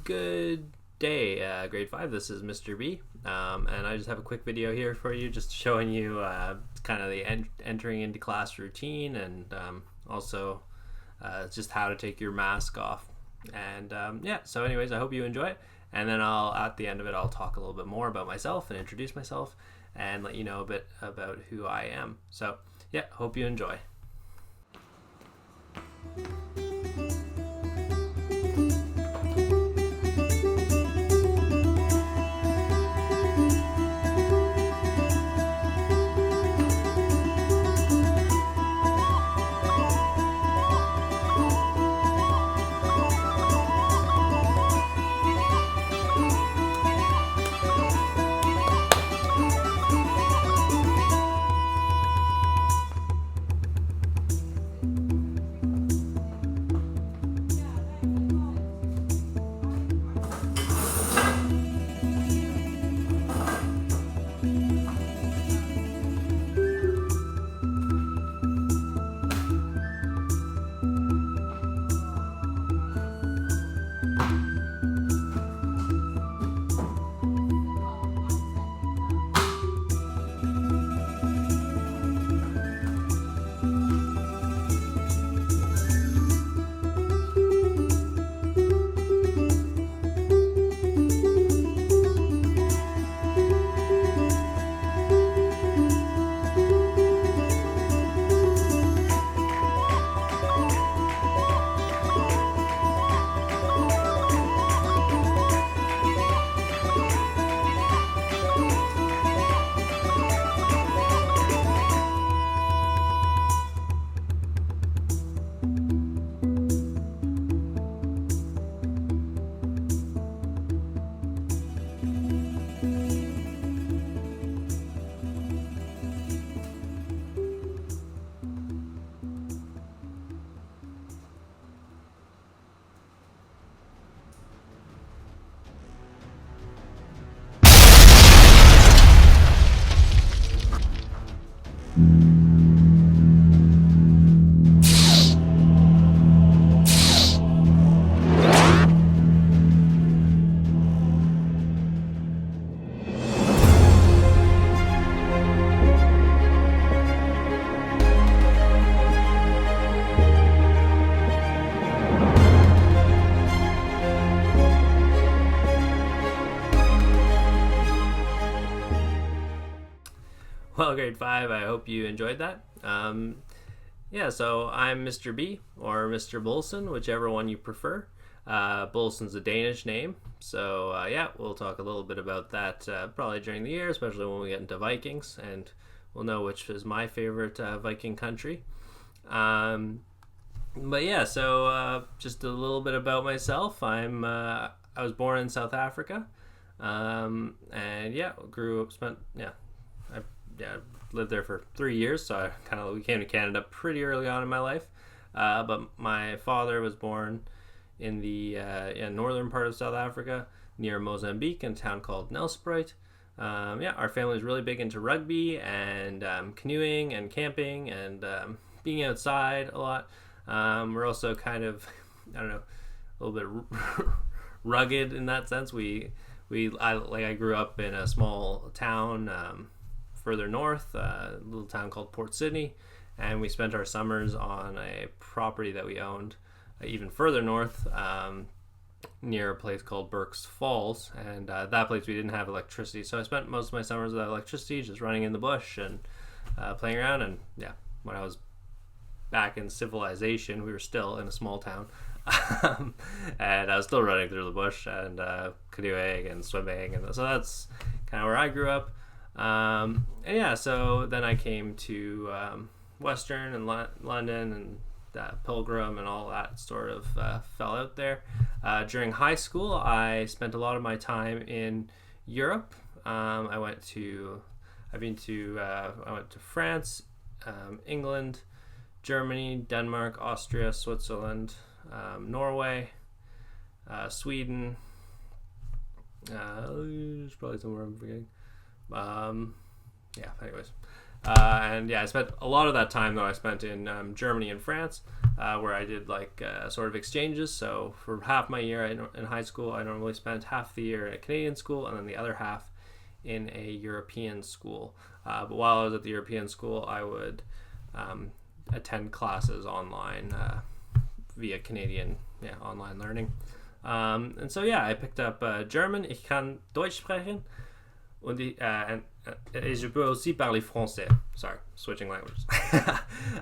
Good day, grade 5. This is Mr. B, and I just have a quick video here for you, just showing you kind of the entering into class routine, and also just how to take your mask off. And yeah, so anyways, I hope you enjoy it, and then at the end of it, I'll talk a little bit more about myself and introduce myself and let you know a bit about who I am. So yeah, hope you enjoy. Well, grade 5, I hope you enjoyed that. Yeah, so I'm Mr. B, or Mr. Boolsen, whichever one you prefer. Boolsen's a Danish name, so yeah, we'll talk a little bit about that probably during the year, especially when we get into Vikings, and we'll know which is my favorite Viking country. But yeah, so just a little bit about myself. I was born in South Africa, and yeah, I lived there for 3 years, so we came to Canada pretty early on in my life. But my father was born in the northern part of South Africa, near Mozambique, in a town called Nelspruit. Yeah, our family was really big into rugby and canoeing and camping and being outside a lot. We're also kind of, I don't know, a little bit rugged in that sense. I grew up in a small town further north, a little town called Port Sydney, and we spent our summers on a property that we owned even further north, near a place called Burke's Falls, and that place we didn't have electricity, so I spent most of my summers without electricity, just running in the bush and playing around. And yeah, when I was back in civilization, we were still in a small town, and I was still running through the bush and canoeing and swimming, and so that's kind of where I grew up. And yeah, so then I came to Western and London, and Pilgrim and all that sort of fell out there. During high school, I spent a lot of my time in Europe. I went to France, England, Germany, Denmark, Austria, Switzerland, Norway, Sweden. There's probably somewhere I'm forgetting. Yeah, anyways. And yeah, I spent a lot of that time though I spent in Germany and France, where I did like sort of exchanges. So for half my year in high school, I normally spent half the year at a Canadian school and then the other half in a European school. But while I was at the European school, I would attend classes online via Canadian online learning. And so yeah, I picked up German. Ich kann Deutsch sprechen. Et je peux aussi parler français. Sorry, switching languages.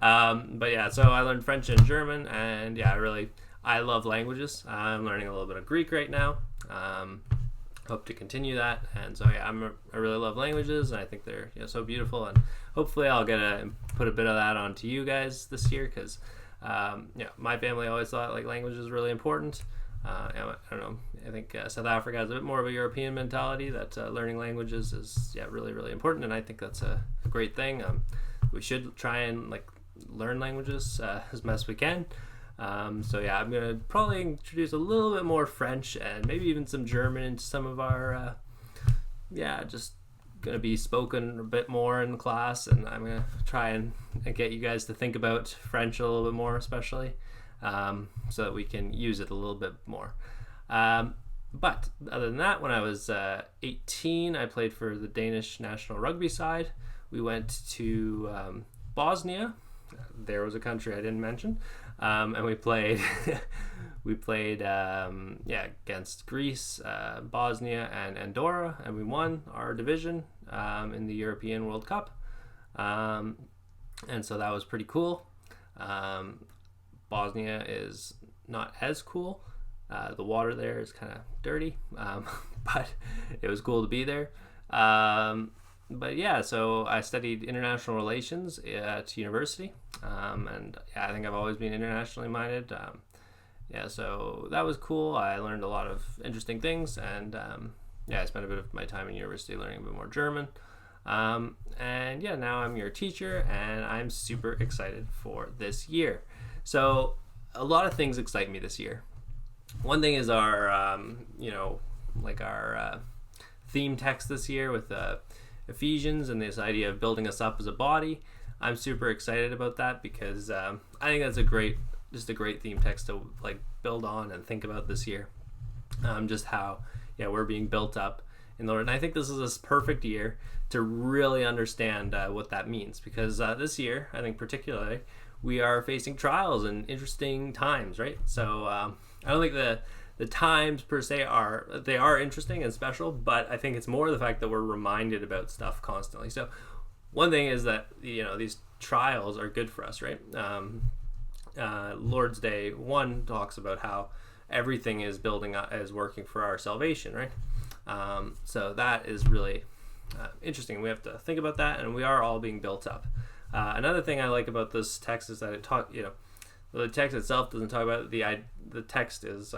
But yeah, so I learned French and German, and yeah, I love languages. I'm learning a little bit of Greek right now. Hope to continue that, and so yeah, I really love languages, and I think they're so beautiful, and hopefully I'll put a bit of that onto you guys this year, because my family always thought like language is really important. I don't know. I think South Africa has a bit more of a European mentality that learning languages is really, really important, and I think that's a great thing. We should try and like learn languages as best as we can. So yeah, I'm gonna probably introduce a little bit more French and maybe even some German into some of our just gonna be spoken a bit more in class, and I'm gonna try and get you guys to think about French a little bit more, especially so that we can use it a little bit more. But other than that, when I was 18, I played for the Danish national rugby side. We went to Bosnia. There was a country I didn't mention, and we played against Greece, Bosnia, and Andorra, and we won our division in the European World Cup, and so that was pretty cool. Bosnia is not as cool. The water there is kind of dirty, but it was cool to be there. But yeah, so I studied international relations at university, and I think I've always been internationally minded. So that was cool. I learned a lot of interesting things, and I spent a bit of my time in university learning a bit more German. And yeah, now I'm your teacher, and I'm super excited for this year. So a lot of things excite me this year. One thing is our, our theme text this year with Ephesians and this idea of building us up as a body. I'm super excited about that because I think that's a great theme text to like build on and think about this year. Just how we're being built up in the Lord, and I think this is a perfect year to really understand what that means, because this year, I think particularly, we are facing trials and interesting times, right? So I don't think the times per se are interesting and special, but I think it's more the fact that we're reminded about stuff constantly. So one thing is that these trials are good for us, right? Lord's Day 1 talks about how everything is building up, is working for our salvation, right? So that is really interesting. We have to think about that, and we are all being built up. Another thing I like about this text is that the text itself doesn't talk about the text is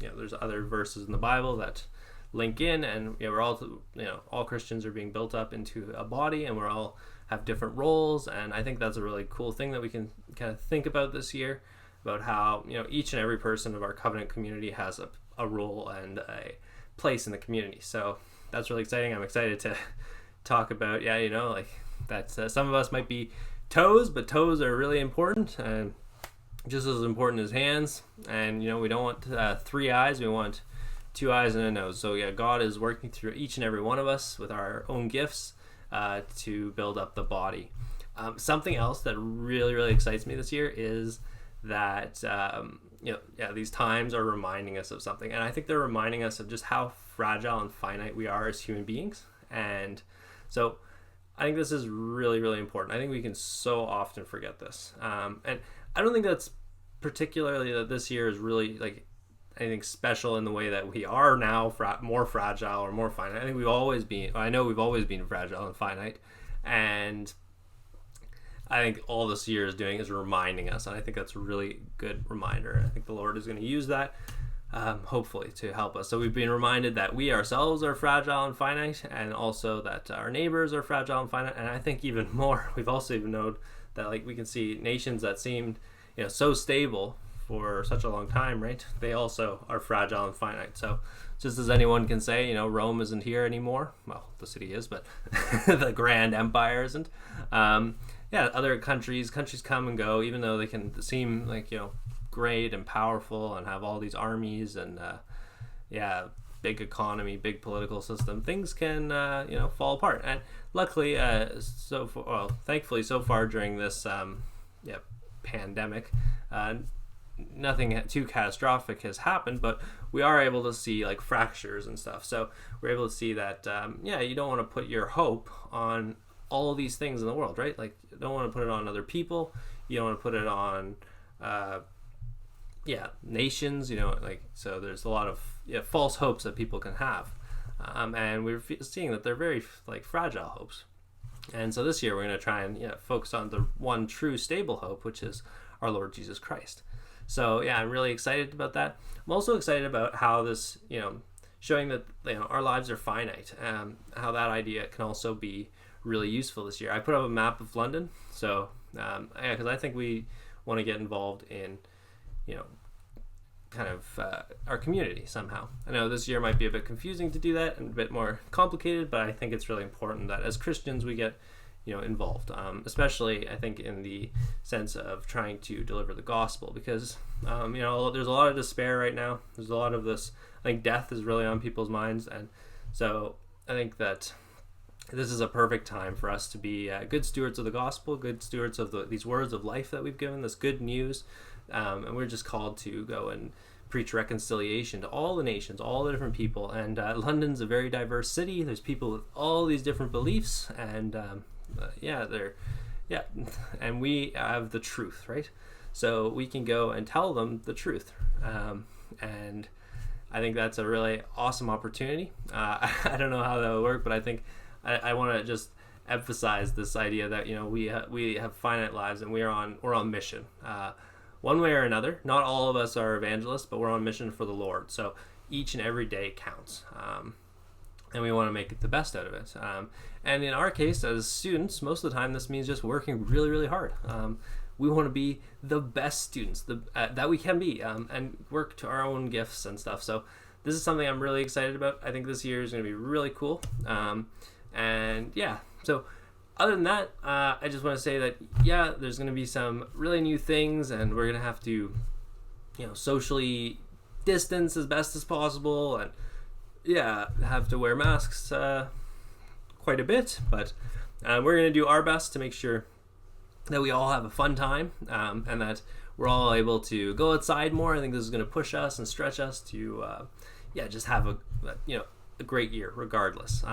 there's other verses in the Bible that link in, and we're all Christians are being built up into a body, and we're all have different roles, and I think that's a really cool thing that we can kind of think about this year, about how each and every person of our covenant community has a role and a place in the community. So that's really exciting. I'm excited to talk about that some of us might be toes, but toes are really important, and just as important as hands. And we don't want 3 eyes, we want 2 eyes and a nose. So yeah, God is working through each and every one of us with our own gifts to build up the body. Something else that really, really excites me this year is that these times are reminding us of something, and I think they're reminding us of just how fragile and finite we are as human beings. And so I think this is really, really important. I think we can so often forget this, and I don't think that's particularly that this year is really like anything special in the way that we are now more fragile or more finite. I think we've always been fragile and finite, and I think all this year is doing is reminding us, and I think that's a really good reminder. I think the Lord is going to use that hopefully to help us. So we've been reminded that we ourselves are fragile and finite, and also that our neighbors are fragile and finite, and I think even more, we've also even known that we can see nations that seemed so stable for such a long time, right? They also are fragile and finite. So just as anyone can say, Rome isn't here anymore. Well, the city is, but the grand empire isn't. Other countries come and go, even though they can seem like, great and powerful and have all these armies and, big economy, big political system. Things can, fall apart. And luckily, thankfully, so far during this, pandemic, nothing too catastrophic has happened, but we are able to see like fractures and stuff. So we're able to see that, you don't want to put your hope on all these things in the world, right? Like, you don't want to put it on other people. You don't want to put it on, nations, so there's a lot of false hopes that people can have. And we're seeing that they're very fragile hopes. And so this year we're going to try and focus on the one true stable hope, which is our Lord Jesus Christ. So I'm really excited about that. I'm also excited about how this, showing that our lives are finite, how that idea can also be really useful this year. I put up a map of London, so because I think we want to get involved in, kind of our community somehow. I know this year might be a bit confusing to do that and a bit more complicated, but I think it's really important that as Christians we get involved, especially I think in the sense of trying to deliver the gospel, because there's a lot of despair right now. There's a lot of this, I think death is really on people's minds, and so I think that this is a perfect time for us to be good stewards of the gospel, good stewards of these words of life that we've given, this good news. And we're just called to go and preach reconciliation to all the nations, all the different people. And London's a very diverse city. There's people with all these different beliefs, and and we have the truth, right? So we can go and tell them the truth. And I think that's a really awesome opportunity. I don't know how that will work, but I think I want to just emphasize this idea that we have finite lives and we're on mission. One way or another. Not all of us are evangelists, but we're on mission for the Lord. So each and every day counts. And we want to make it the best out of it. And in our case, as students, most of the time this means just working really, really hard. We want to be the best students that we can be, and work to our own gifts and stuff. So this is something I'm really excited about. I think this year is going to be really cool. So other than that, I just want to say that, there's going to be some really new things, and we're going to have to, socially distance as best as possible, and, have to wear masks quite a bit, but we're going to do our best to make sure that we all have a fun time, and that we're all able to go outside more. I think this is going to push us and stretch us to, just have a great year regardless.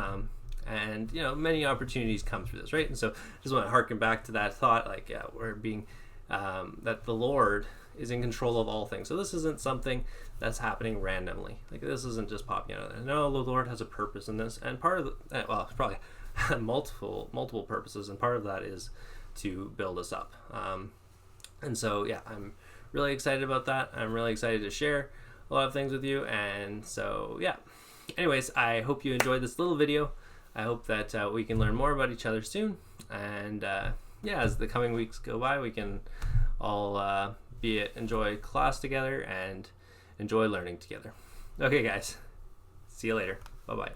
And many opportunities come through this, right? And so just want to harken back to that thought, we're being that the Lord is in control of all things. So this isn't something that's happening randomly. This isn't just popping out. No, the Lord has a purpose in this, and part of it's probably multiple purposes, and part of that is to build us up. And so I'm really excited about that. I'm really excited to share a lot of things with you, and so anyways, I hope you enjoyed this little video. I hope that we can learn more about each other soon, and as the coming weeks go by, we can all enjoy class together and enjoy learning together. Okay, guys, see you later. Bye-bye.